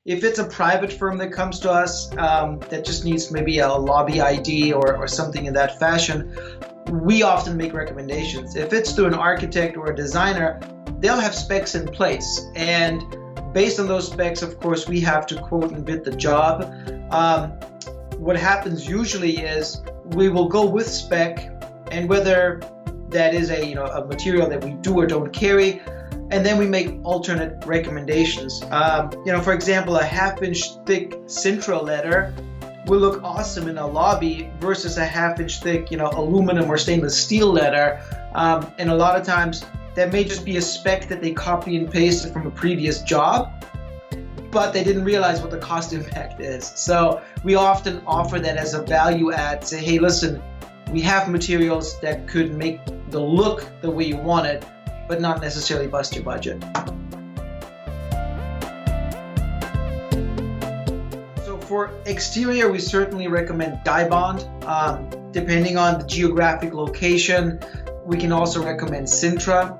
If it's a private firm that comes to us that just needs maybe a lobby ID or something in that fashion, we often make recommendations. If it's through an architect or a designer, they'll have specs in place. And based on those specs, of course, we have to quote and bid the job. What happens usually is we will go with spec, and whether that is a material that we do or don't carry, and then we make alternate recommendations. For example, a 1/2-inch thick Sintra leather will look awesome in a lobby versus a 1/2-inch thick, aluminum or stainless steel leather. And a lot of times that may just be a spec that they copy and pasted from a previous job, but they didn't realize what the cost impact is. So we often offer that as a value add. Say, hey, listen, we have materials that could make the look the way you want it, but not necessarily bust your budget. So for exterior, we certainly recommend Dibond. Depending on the geographic location, we can also recommend Sintra.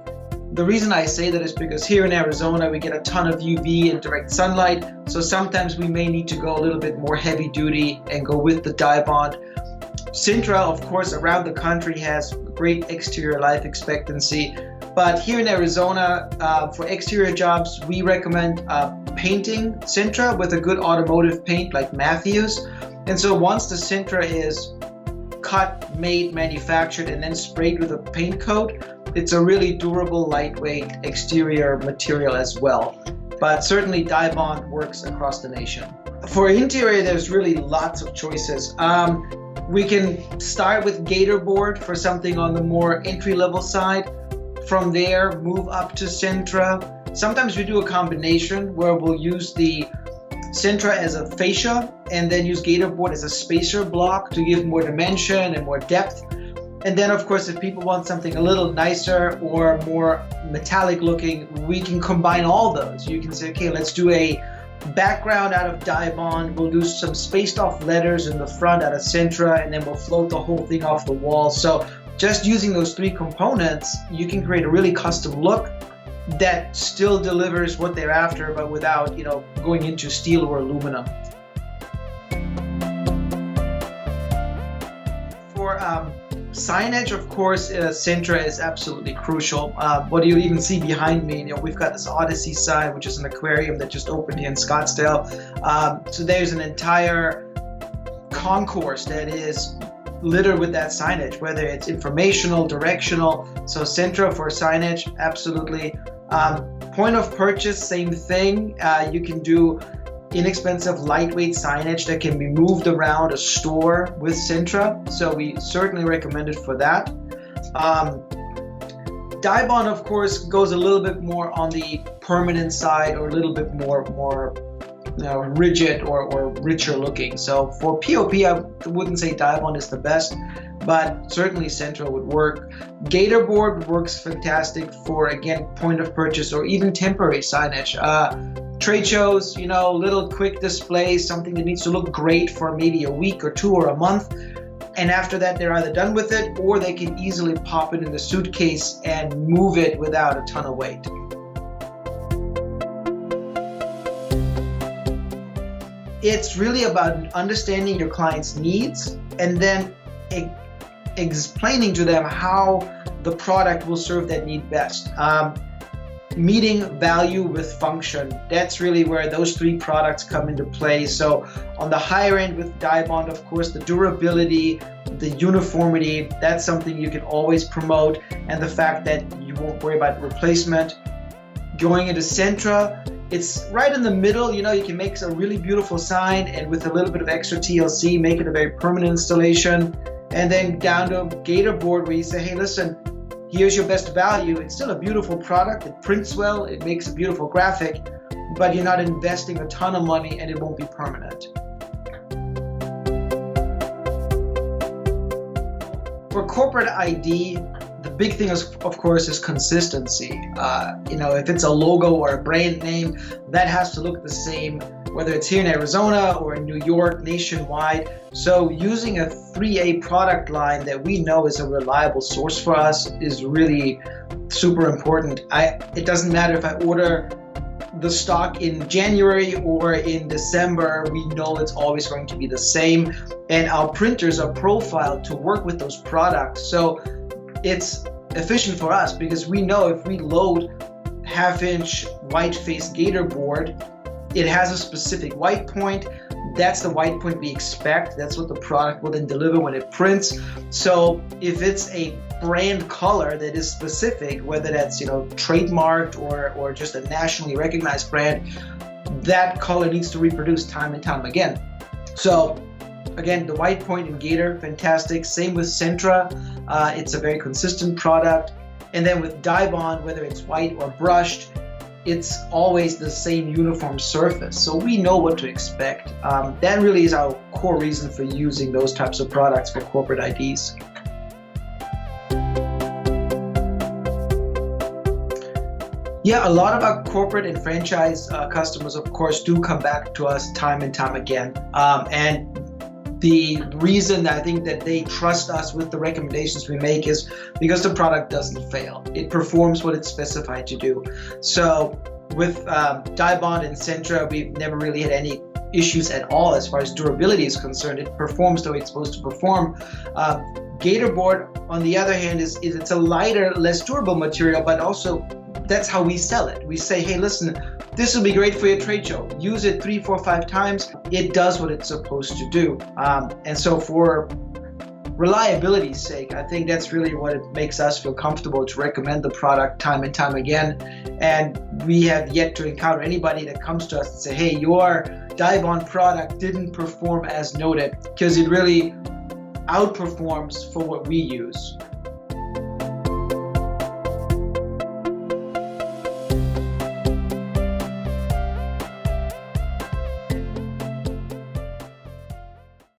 The reason I say that is because here in Arizona, we get a ton of UV and direct sunlight, so sometimes we may need to go a little bit more heavy duty and go with the Dibond. Sintra, of course, around the country has great exterior life expectancy, but here in Arizona, for exterior jobs, we recommend painting Sintra with a good automotive paint like Matthews. And so once the Sintra is cut, made, manufactured, and then sprayed with a paint coat, it's a really durable, lightweight exterior material as well. But certainly Dibond works across the nation. For interior, there's really lots of choices. We can start with Gator board for something on the more entry-level side. From there, move up to Sintra. Sometimes we do a combination where we'll use the Sintra as a fascia and then use Gator board as a spacer block to give more dimension and more depth. And then, of course, if people want something a little nicer or more metallic looking, we can combine all those. You can say, okay, let's do a background out of Dibond, we'll do some spaced off letters in the front out of Sintra, and then we'll float the whole thing off the wall. So just using those three components, you can create a really custom look that still delivers what they're after, but without, going into steel or aluminum. For signage, of course, Sintra is absolutely crucial. What you even see behind me, we've got this Odyssey sign, which is an aquarium that just opened here in Scottsdale. So there's an entire concourse that is littered with that signage, whether it's informational, directional. So Sintra for signage, absolutely. Point of purchase, same thing. You can do inexpensive, lightweight signage that can be moved around a store with Sintra, so we certainly recommend it for that. Dibond, of course, goes a little bit more on the permanent side, or a little bit more rigid or richer looking. So for POP, I wouldn't say Dibond is the best, but certainly Sintra would work. Gator board works fantastic for, again, point of purchase or even temporary signage. Trade shows, little quick displays, something that needs to look great for maybe a week or two or a month. And after that, they're either done with it or they can easily pop it in the suitcase and move it without a ton of weight. It's really about understanding your client's needs and then explaining to them how the product will serve that need best. Meeting value with function, that's really where those three products come into play. So on the higher end with Dibond, of course, the durability, the uniformity, that's something you can always promote, and the fact that you won't worry about replacement. Going into Sintra, it's right in the middle. You can make a really beautiful sign, and with a little bit of extra TLC, make it a very permanent installation. And then down to Gator board, where you say, hey, listen, here's your best value. It's still a beautiful product. It prints well. It makes a beautiful graphic, but you're not investing a ton of money and it won't be permanent. For corporate ID, the big thing is, of course, is consistency. If it's a logo or a brand name, that has to look the same, whether it's here in Arizona or in New York, nationwide. So using a 3A product line that we know is a reliable source for us is really super important. It doesn't matter if I order the stock in January or in December, we know it's always going to be the same, and our printers are profiled to work with those products. So it's efficient for us because we know if we load half-inch white face gator board, it has a specific white point. That's the white point we expect. That's what the product will then deliver when it prints. So if it's a brand color that is specific, whether that's trademarked or just a nationally recognized brand, that color needs to reproduce time and time again. So again, the white point in Gator, fantastic. Same with Sintra. It's a very consistent product. And then with Dibond, whether it's white or brushed, it's always the same uniform surface. So we know what to expect. That really is our core reason for using those types of products for corporate IDs. Yeah, a lot of our corporate and franchise customers, of course, do come back to us time and time again. And the reason I think that they trust us with the recommendations we make is because the product doesn't fail. It performs what it's specified to do. So with Dibond and Sintra, we've never really had any issues at all as far as durability is concerned. It performs the way it's supposed to perform. Gatorboard, on the other hand, is it's a lighter, less durable material, but also that's how we sell it. We say, hey, listen, this will be great for your trade show. Use it 3, 4, 5 times. It does what it's supposed to do. And so for reliability's sake, I think that's really what it makes us feel comfortable to recommend the product time and time again. And we have yet to encounter anybody that comes to us and say, hey, your Dibond product didn't perform as noted, because it really outperforms for what we use.